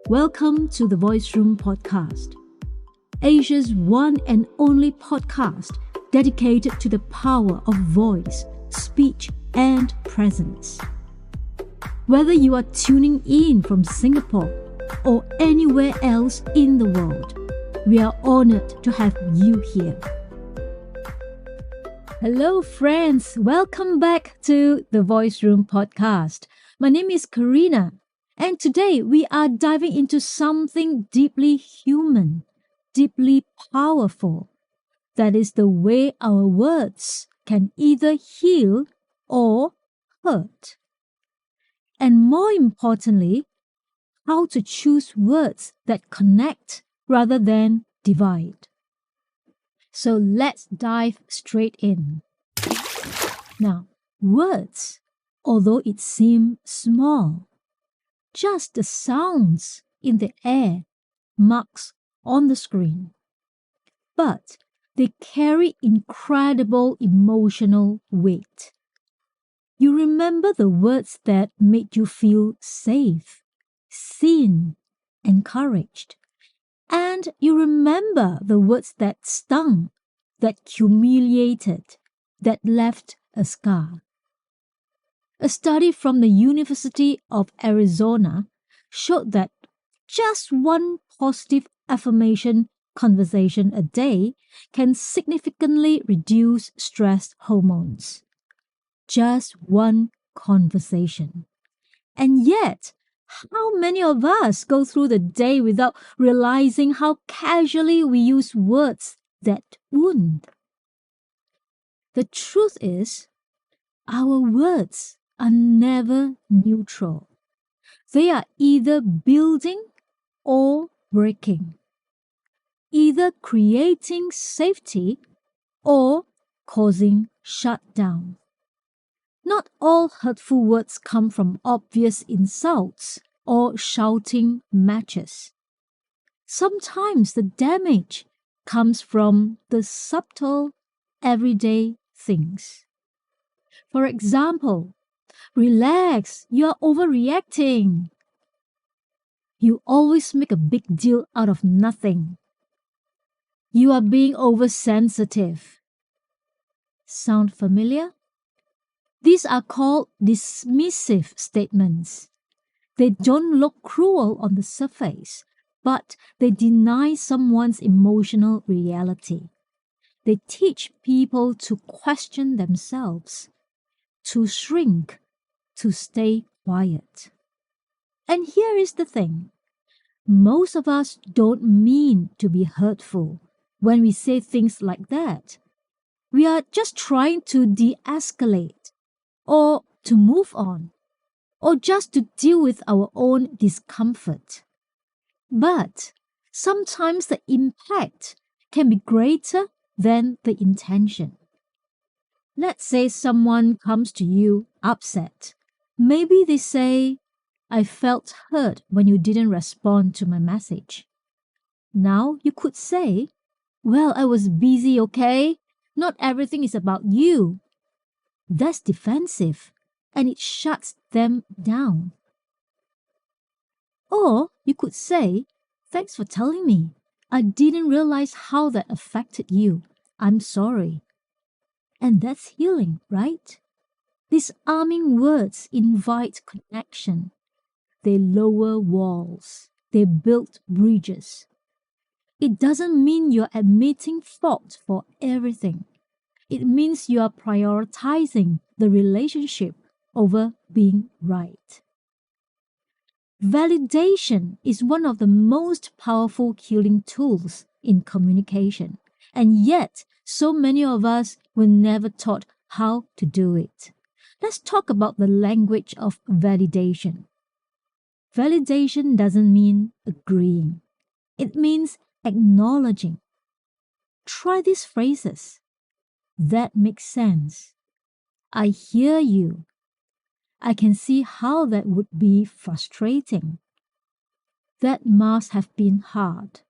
Welcome to the Voice Room podcast, Asia's one and only podcast dedicated to the power of voice, speech, and presence. Whether you are tuning in from Singapore or anywhere else in the world, we are honored to have you here. Hello, friends. Welcome back to the Voice Room podcast. My name is Carina, and today we are diving into something deeply human, deeply powerful. That is the way our words can either heal or hurt. And more importantly, how to choose words that connect rather than divide. So let's dive straight in. Now, words, although it seems small, just the sounds in the air, marks on the screen, but they carry incredible emotional weight. You remember the words that made you feel safe, seen, encouraged. And you remember the words that stung, that humiliated, that left a scar. A study from the University of Arizona showed that just one positive affirmation conversation a day can significantly reduce stress hormones. Just one conversation. And yet, how many of us go through the day without realizing how casually we use words that wound? The truth is, our words are never neutral. They are either building or breaking, either creating safety or causing shutdown. Not all hurtful words come from obvious insults or shouting matches. Sometimes the damage comes from the subtle, everyday things. For example, relax, you're overreacting. You always make a big deal out of nothing. You are being oversensitive. Sound familiar? These are called dismissive statements. They don't look cruel on the surface, but they deny someone's emotional reality. They teach people to question themselves, to shrink, to stay quiet. And here is the thing. Most of us don't mean to be hurtful when we say things like that. We are just trying to de-escalate, or to move on, or just to deal with our own discomfort. But sometimes the impact can be greater than the intention. Let's say someone comes to you upset. Maybe they say, "I felt hurt when you didn't respond to my message." Now you could say, "Well, I was busy, okay? Not everything is about you." That's defensive, and it shuts them down. Or you could say, "Thanks for telling me. I didn't realize how that affected you. I'm sorry." And that's healing, right? Disarming words invite connection. They lower walls. They build bridges. It doesn't mean you're admitting fault for everything. It means you are prioritizing the relationship over being right. Validation is one of the most powerful healing tools in communication, and yet so many of us were never taught how to do it. Let's talk about the language of validation. Validation doesn't mean agreeing. It means acknowledging. Try these phrases. "That makes sense." "I hear you." "I can see how that would be frustrating." "That must have been hard."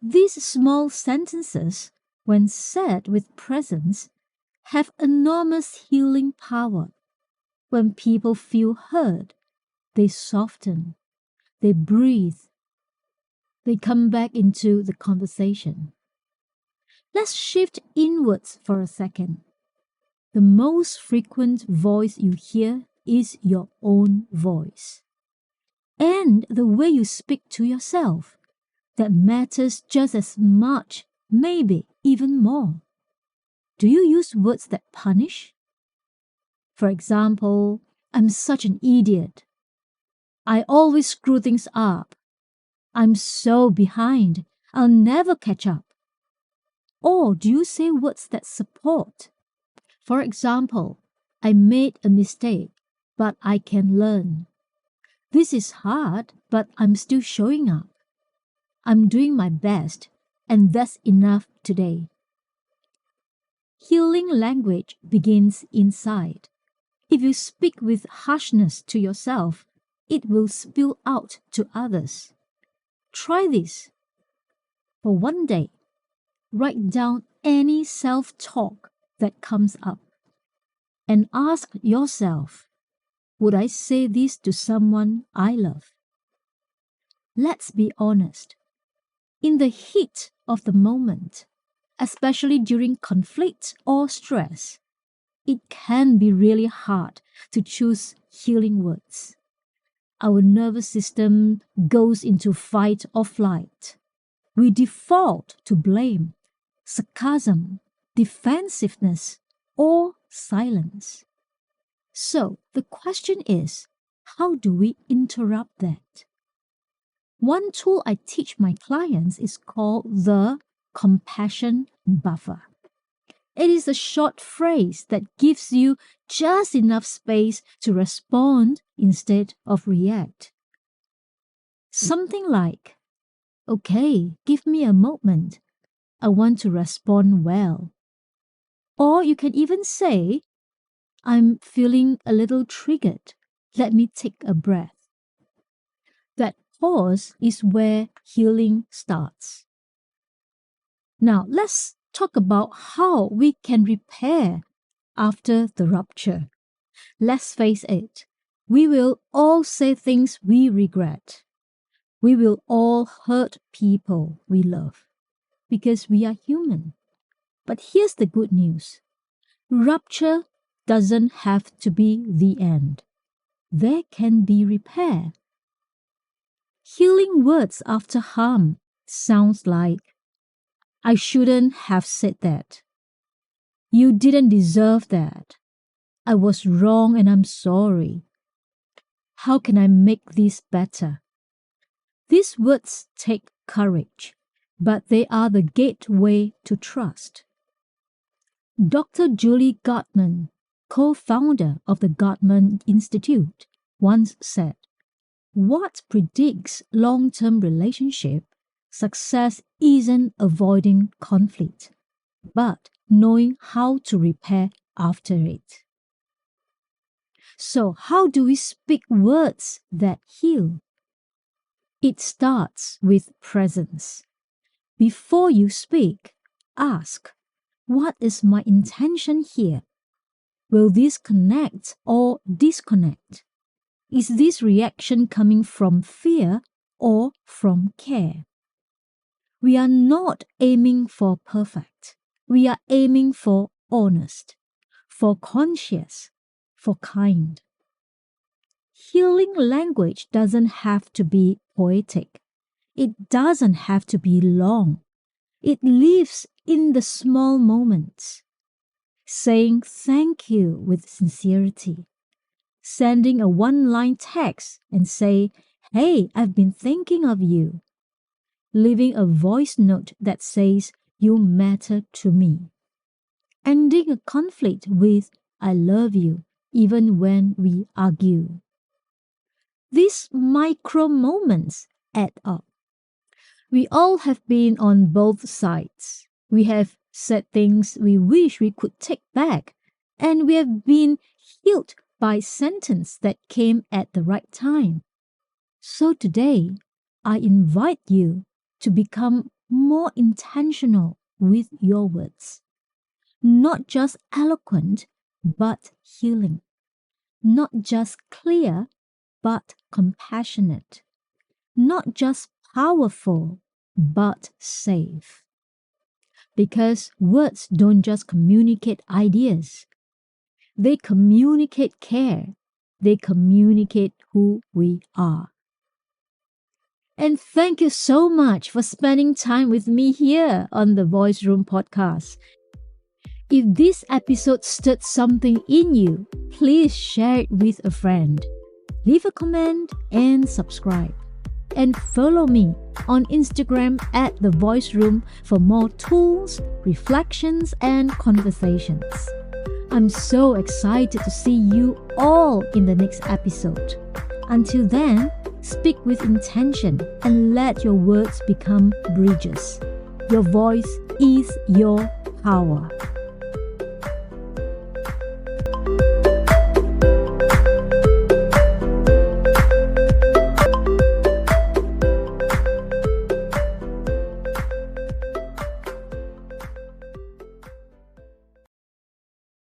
These small sentences, when said with presence, have enormous healing power. When people feel heard, they soften. they breathe, they come back into the conversation. Let's shift inwards for a second. The most frequent voice you hear is your own voice. And the way you speak to yourself, that matters just as much, maybe even more. Do you use words that punish? For example, I'm such an idiot. I always screw things up. I'm so behind. I'll never catch up. Or do you say words that support? For example, I made a mistake, but I can learn. This is hard, but I'm still showing up. I'm doing my best, and that's enough today. Healing language begins inside. If you speak with harshness to yourself, it will spill out to others. Try this. For one day, write down any self-talk that comes up and ask yourself, would I say this to someone I love? Let's be honest. In the heat of the moment, especially during conflict or stress, it can be really hard to choose healing words. Our nervous system goes into fight or flight. We default to blame, sarcasm, defensiveness, or silence. So the question is, how do we interrupt that? One tool I teach my clients is called the compassion buffer. It is a short phrase that gives you just enough space to respond instead of react. Something like, okay, give me a moment. I want to respond well. Or you can even say, I'm feeling a little triggered. Let me take a breath. That pause is where healing starts. Now, let's talk about how we can repair after the rupture. Let's face it, we will all say things we regret. We will all hurt people we love because we are human. But here's the good news. Rupture doesn't have to be the end. There can be repair. Healing words after harm sounds like, I shouldn't have said that. You didn't deserve that. I was wrong and I'm sorry. How can I make this better? These words take courage, but they are the gateway to trust. Dr. Julie Gottman, co-founder of the Gottman Institute, once said, what predicts long-term relationship success isn't avoiding conflict, but knowing how to repair after it. So how do we speak words that heal? It starts with presence. Before you speak, ask, what is my intention here? Will this connect or disconnect? Is this reaction coming from fear or from care? We are not aiming for perfect. We are aiming for honest, for conscious, for kind. Healing language doesn't have to be poetic. It doesn't have to be long. It lives in the small moments. Saying thank you with sincerity. Sending a one-line text and say, hey, I've been thinking of you. Leaving a voice note that says, you matter to me. Ending a conflict with, I love you, even when we argue. These micro moments add up. We all have been on both sides. We have said things we wish we could take back, and we have been healed by sentence that came at the right time. So today, I invite you to become more intentional with your words. Not just eloquent, but healing. Not just clear, but compassionate. not just powerful, but safe. Because words don't just communicate ideas, they communicate care, they communicate who we are. And thank you so much for spending time with me here on the Voice Room podcast. If this episode stirred something in you, please share it with a friend. Leave a comment and subscribe. And follow me on Instagram at The Voice Room for more tools, reflections, and conversations. I'm so excited to see you all in the next episode. Until then, speak with intention and let your words become bridges. Your voice is your power.